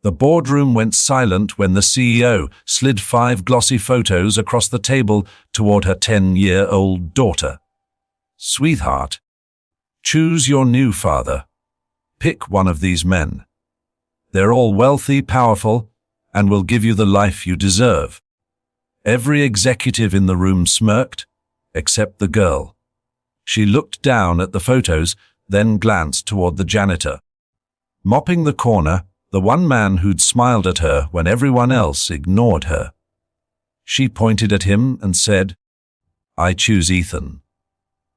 The boardroom went silent when the CEO slid 5 glossy photos across the table toward her 10-year-old daughter. "Sweetheart, choose your new father. Pick one of these men. They're all wealthy, powerful, and will give you the life you deserve." Every executive in the room smirked, except the girl. She looked down at the photos, then glanced toward the janitor. Mopping the corner, the one man who'd smiled at her when everyone else ignored her. She pointed at him and said, "I choose Ethan."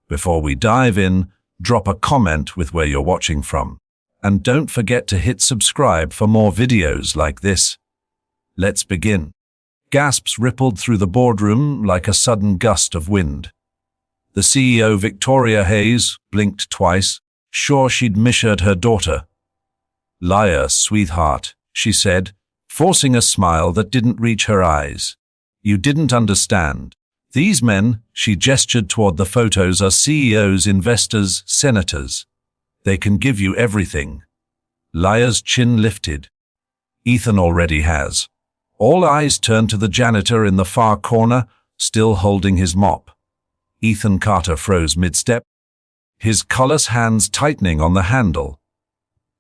Before we dive in, drop a comment with where you're watching from. And don't forget to hit subscribe for more videos like this. Let's begin. Gasps rippled through the boardroom like a sudden gust of wind. The CEO, Victoria Hayes, blinked twice, sure she'd misheard her daughter. "Liar, sweetheart," she said, forcing a smile that didn't reach her eyes. "You didn't understand. These men," she gestured toward the photos, "are CEOs, investors, senators. They can give you everything." Liar's chin lifted. "Ethan already has." All eyes turned to the janitor in the far corner, still holding his mop. Ethan Carter froze mid-step, his callous hands tightening on the handle.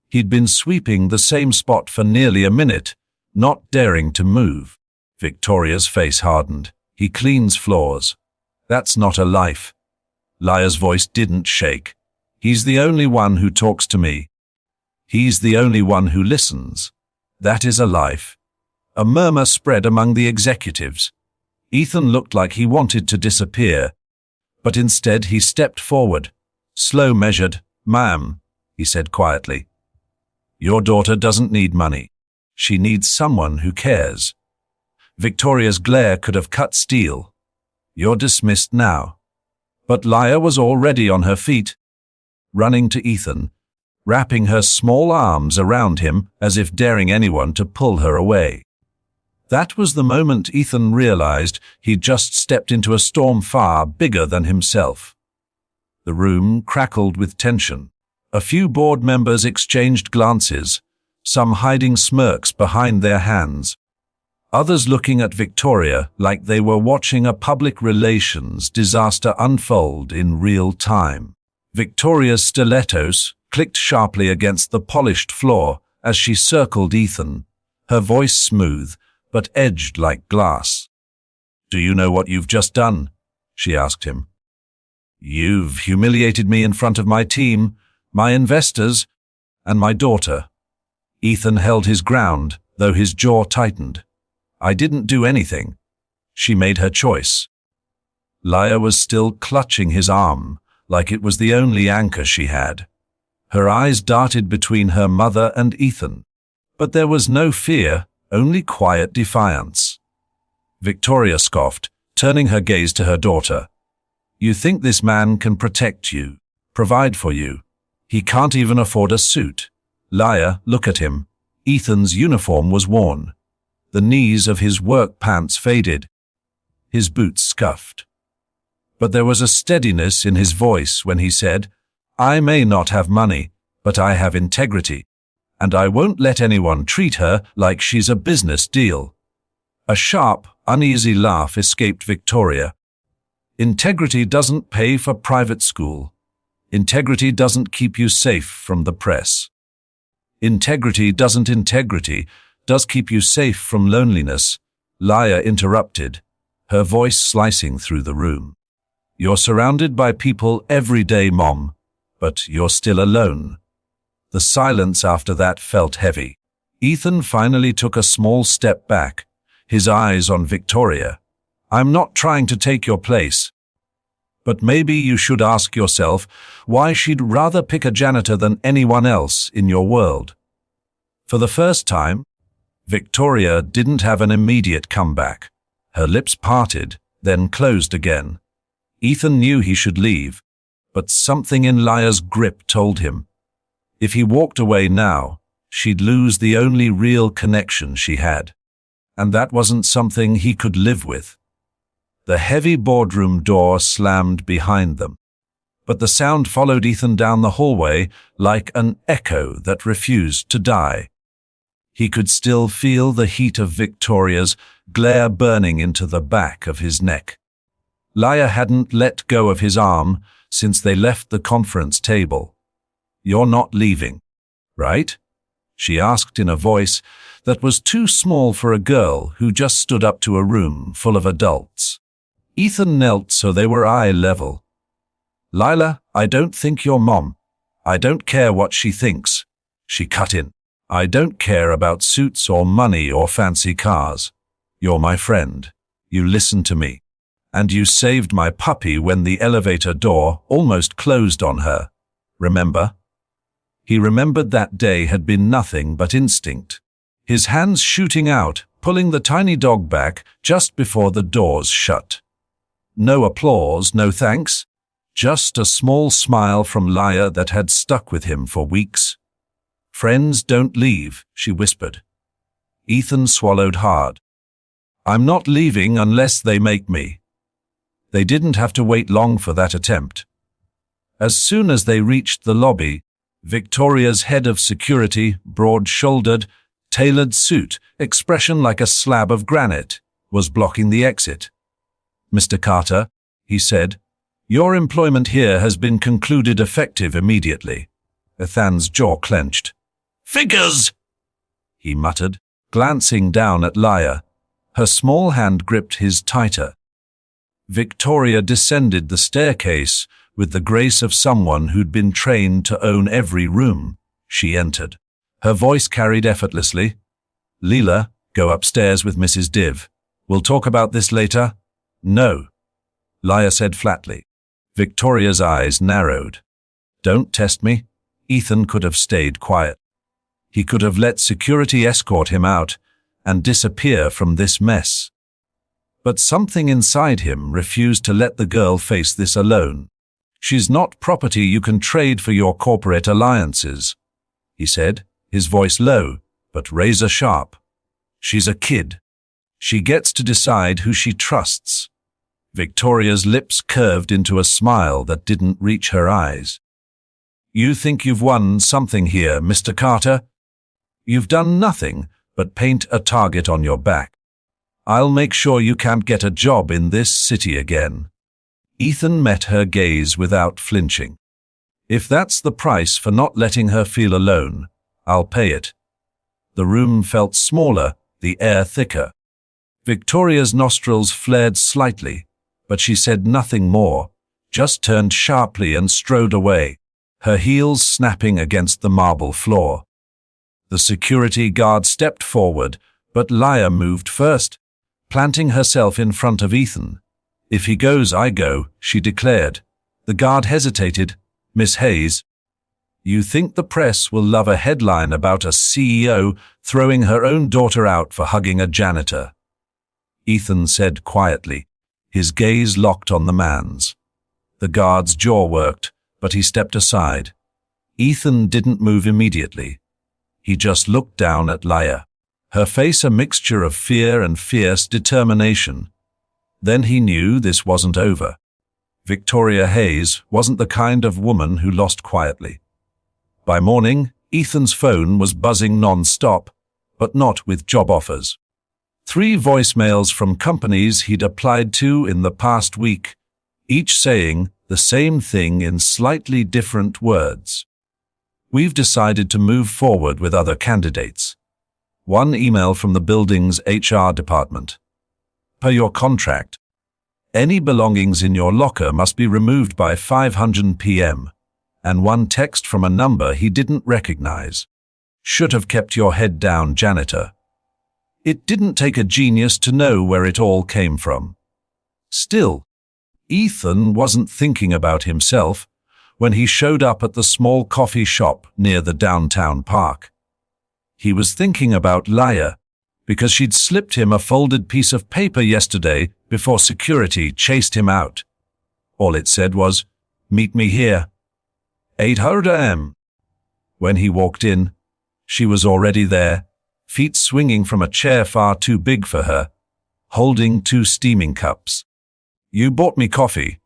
He'd been sweeping the same spot for nearly a minute, not daring to move. Victoria's face hardened. "He cleans floors. That's not a life." Liar's voice didn't shake. "He's the only one who talks to me. He's the only one who listens. That is a life." A murmur spread among the executives. Ethan looked like he wanted to disappear, but instead he stepped forward. Slow, measured. "Ma'am," he said quietly, "your daughter doesn't need money. She needs someone who cares." Victoria's glare could have cut steel. "You're dismissed now." But Liar was already on her feet, running to Ethan, wrapping her small arms around him as if daring anyone to pull her away. That was the moment Ethan realized he'd just stepped into a storm far bigger than himself. The room crackled with tension. A few board members exchanged glances, some hiding smirks behind their hands, others looking at Victoria like they were watching a public relations disaster unfold in real time. Victoria's stilettos clicked sharply against the polished floor as she circled Ethan, her voice smooth but edged like glass. "Do you know what you've just done?" she asked him. "You've humiliated me in front of my team, my investors, and my daughter." Ethan held his ground, though his jaw tightened. "I didn't do anything. She made her choice." Liar was still clutching his arm, like it was the only anchor she had. Her eyes darted between her mother and Ethan. But there was no fear, only quiet defiance. Victoria scoffed, turning her gaze to her daughter. "You think this man can protect you, provide for you. He can't even afford a suit." "Liar, look at him." Ethan's uniform was worn. The knees of his work pants faded. His boots scuffed. But there was a steadiness in his voice when he said, "I may not have money, but I have integrity. And I won't let anyone treat her like she's a business deal." A sharp, uneasy laugh escaped Victoria. "Integrity doesn't pay for private school. Integrity doesn't keep you safe from the press. Integrity does keep you safe from loneliness," Liar interrupted, her voice slicing through the room. "You're surrounded by people every day, Mom, but you're still alone." The silence after that felt heavy. Ethan finally took a small step back, his eyes on Victoria. "I'm not trying to take your place. But maybe you should ask yourself why she'd rather pick a janitor than anyone else in your world." For the first time, Victoria didn't have an immediate comeback. Her lips parted, then closed again. Ethan knew he should leave, but something in Liar's grip told him, if he walked away now, she'd lose the only real connection she had. And that wasn't something he could live with. The heavy boardroom door slammed behind them, but the sound followed Ethan down the hallway like an echo that refused to die. He could still feel the heat of Victoria's glare burning into the back of his neck. Laya hadn't let go of his arm since they left the conference table. "You're not leaving, right?" she asked in a voice that was too small for a girl who just stood up to a room full of adults. Ethan knelt so they were eye level. "Lila, I don't think your mom. I don't care what she thinks," she cut in. "I don't care about suits or money or fancy cars. You're my friend. You listened to me. And you saved my puppy when the elevator door almost closed on her. Remember?" He remembered that day had been nothing but instinct. His hands shooting out, pulling the tiny dog back just before the doors shut. No applause, no thanks. Just a small smile from Laya that had stuck with him for weeks. "Friends don't leave," she whispered. Ethan swallowed hard. "I'm not leaving unless they make me." They didn't have to wait long for that attempt. As soon as they reached the lobby, Victoria's head of security, broad-shouldered, tailored suit, expression like a slab of granite, was blocking the exit. "Mr. Carter," he said, "your employment here has been concluded effective immediately." Ethan's jaw clenched. "Figures!" he muttered, glancing down at Laya. Her small hand gripped his tighter. Victoria descended the staircase with the grace of someone who'd been trained to own every room she entered. Her voice carried effortlessly. "Leela, go upstairs with Mrs. Div. We'll talk about this later." "No," Laya said flatly. Victoria's eyes narrowed. "Don't test me." Ethan could have stayed quiet. He could have let security escort him out and disappear from this mess. But something inside him refused to let the girl face this alone. "She's not property you can trade for your corporate alliances," he said, his voice low, but razor sharp. "She's a kid. She gets to decide who she trusts." Victoria's lips curved into a smile that didn't reach her eyes. "You think you've won something here, Mr. Carter? You've done nothing but paint a target on your back. I'll make sure you can't get a job in this city again." Ethan met her gaze without flinching. "If that's the price for not letting her feel alone, I'll pay it." The room felt smaller, the air thicker. Victoria's nostrils flared slightly, but she said nothing more, just turned sharply and strode away, her heels snapping against the marble floor. The security guard stepped forward, but Laya moved first, planting herself in front of Ethan. "If he goes, I go," she declared. The guard hesitated. "Miss Hayes, you think the press will love a headline about a CEO throwing her own daughter out for hugging a janitor?" Ethan said quietly, his gaze locked on the man's. The guard's jaw worked, but he stepped aside. Ethan didn't move immediately. He just looked down at Laya, her face a mixture of fear and fierce determination. Then he knew this wasn't over. Victoria Hayes wasn't the kind of woman who lost quietly. By morning, Ethan's phone was buzzing non-stop, but not with job offers. 3 voicemails from companies he'd applied to in the past week, each saying the same thing in slightly different words. "We've decided to move forward with other candidates." One email from the building's HR department. "Per your contract, any belongings in your locker must be removed by 500 p.m. And one text from a number he didn't recognize. "Should have kept your head down, janitor." It didn't take a genius to know where it all came from. Still, Ethan wasn't thinking about himself when he showed up at the small coffee shop near the downtown park. He was thinking about Laya, because she'd slipped him a folded piece of paper yesterday before security chased him out. All it said was, "Meet me here. 800 am." When he walked in, she was already there, feet swinging from a chair far too big for her, holding 2 steaming cups. "You bought me coffee?"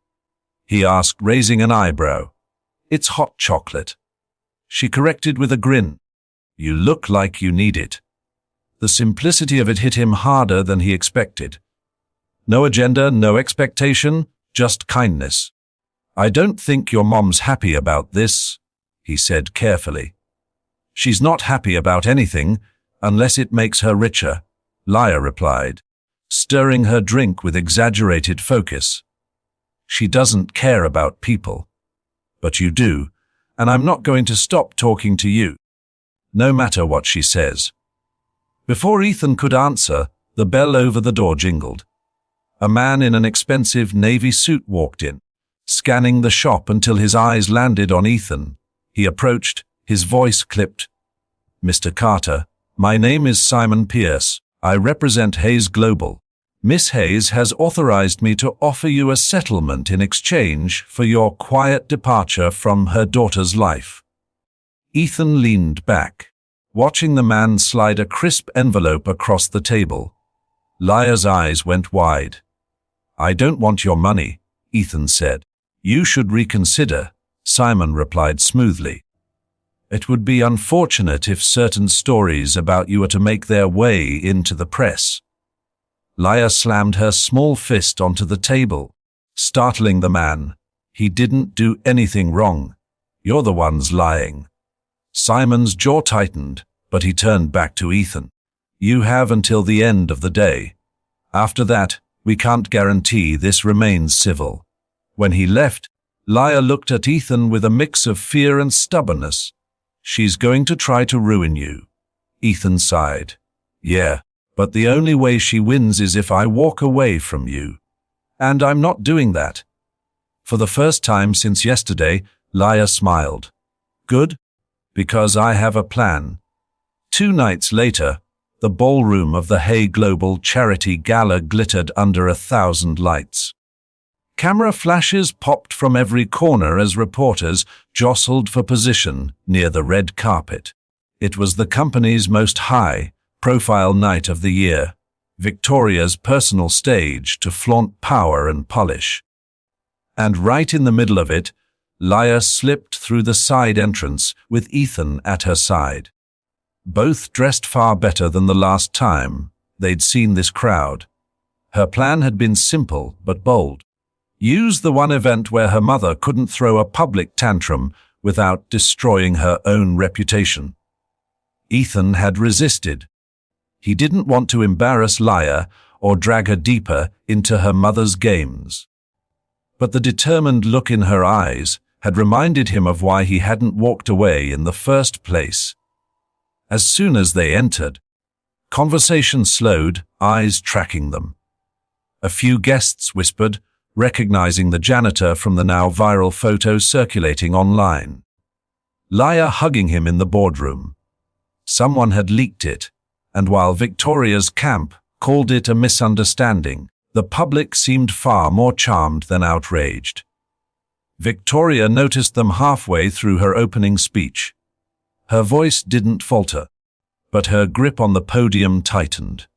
he asked, raising an eyebrow. "It's hot chocolate." She corrected with a grin. "You look like you need it." The simplicity of it hit him harder than he expected. No agenda, no expectation, just kindness. "I don't think your mom's happy about this," he said carefully. "She's not happy about anything, unless it makes her richer," Laya replied, stirring her drink with exaggerated focus. "She doesn't care about people. But you do, and I'm not going to stop talking to you, no matter what she says." Before Ethan could answer, the bell over the door jingled. A man in an expensive navy suit walked in, scanning the shop until his eyes landed on Ethan. He approached, his voice clipped. "Mr. Carter, my name is Simon Pierce. I represent Hayes Global. Miss Hayes has authorized me to offer you a settlement in exchange for your quiet departure from her daughter's life." Ethan leaned back, watching the man slide a crisp envelope across the table. Laya's eyes went wide. "I don't want your money," Ethan said. "You should reconsider," Simon replied smoothly. "It would be unfortunate if certain stories about you were to make their way into the press." Laya slammed her small fist onto the table, startling the man. "He didn't do anything wrong. You're the ones lying." Simon's jaw tightened, but he turned back to Ethan. "You have until the end of the day. After that, we can't guarantee this remains civil." When he left, Laya looked at Ethan with a mix of fear and stubbornness. "She's going to try to ruin you." Ethan sighed. "Yeah, but the only way she wins is if I walk away from you. And I'm not doing that." For the first time since yesterday, Laya smiled. "Good, because I have a plan." 2 nights later, the ballroom of the Hay Global Charity Gala glittered under 1,000 lights. Camera flashes popped from every corner as reporters jostled for position near the red carpet. It was the company's most high-profile night of the year, Victoria's personal stage to flaunt power and polish. And right in the middle of it, Laya slipped through the side entrance with Ethan at her side. Both dressed far better than the last time they'd seen this crowd. Her plan had been simple but bold. Use the one event where her mother couldn't throw a public tantrum without destroying her own reputation. Ethan had resisted. He didn't want to embarrass Laya or drag her deeper into her mother's games. But the determined look in her eyes had reminded him of why he hadn't walked away in the first place. As soon as they entered, conversation slowed, eyes tracking them. A few guests whispered, recognizing the janitor from the now viral photos circulating online. Laya hugging him in the boardroom. Someone had leaked it, and while Victoria's camp called it a misunderstanding, the public seemed far more charmed than outraged. Victoria noticed them halfway through her opening speech. Her voice didn't falter, but her grip on the podium tightened.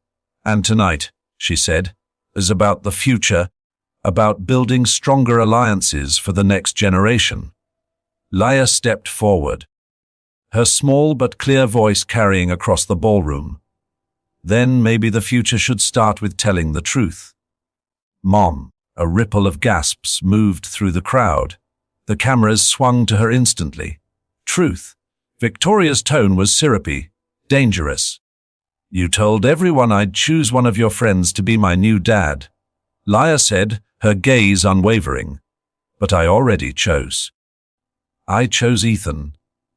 "And tonight," she said, "is about the future, about building stronger alliances for the next generation." Laya stepped forward, her small but clear voice carrying across the ballroom. "Then maybe the future should start with telling the truth." "Mom," a ripple of gasps moved through the crowd. The cameras swung to her instantly. "Truth." Victoria's tone was syrupy, dangerous. "You told everyone I'd choose one of your friends to be my new dad," Laya said, her gaze unwavering. "But I already chose. I chose Ethan,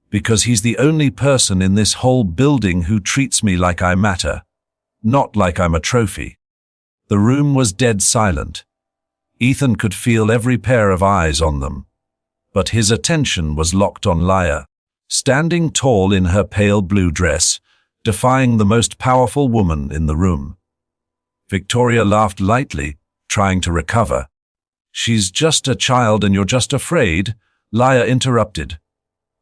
because he's the only person in this whole building who treats me like I matter, not like I'm a trophy." The room was dead silent. Ethan could feel every pair of eyes on them, but his attention was locked on Laya, standing tall in her pale blue dress, defying the most powerful woman in the room. Victoria laughed lightly, trying to recover. "She's just a child and you're just afraid," Laya interrupted.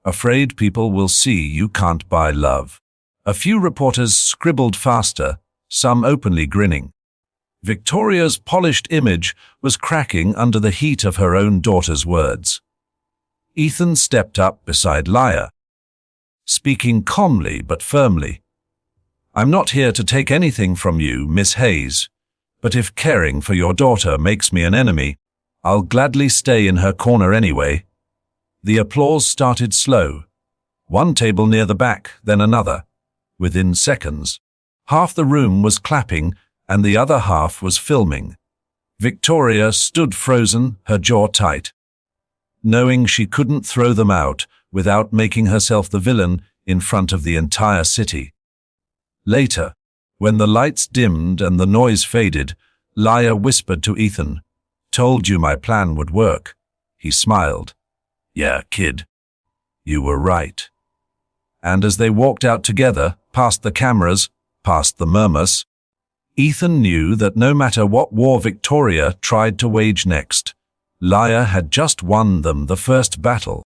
"Afraid people will see you can't buy love." A few reporters scribbled faster, some openly grinning. Victoria's polished image was cracking under the heat of her own daughter's words. Ethan stepped up beside Laya, speaking calmly but firmly. I'm not here to take anything from you, Miss Hayes. But if caring for your daughter makes me an enemy, I'll gladly stay in her corner anyway. The applause started slow. One table near the back, then another. Within seconds, half the room was clapping and the other half was filming. Victoria stood frozen, her jaw tight, knowing she couldn't throw them out without making herself the villain in front of the entire city. Later, when the lights dimmed and the noise faded, Laya whispered to Ethan, "Told you my plan would work." He smiled. "Yeah, kid. You were right." And as they walked out together, past the cameras, past the murmurs, Ethan knew that no matter what war Victoria tried to wage next, Laya had just won them the first battle.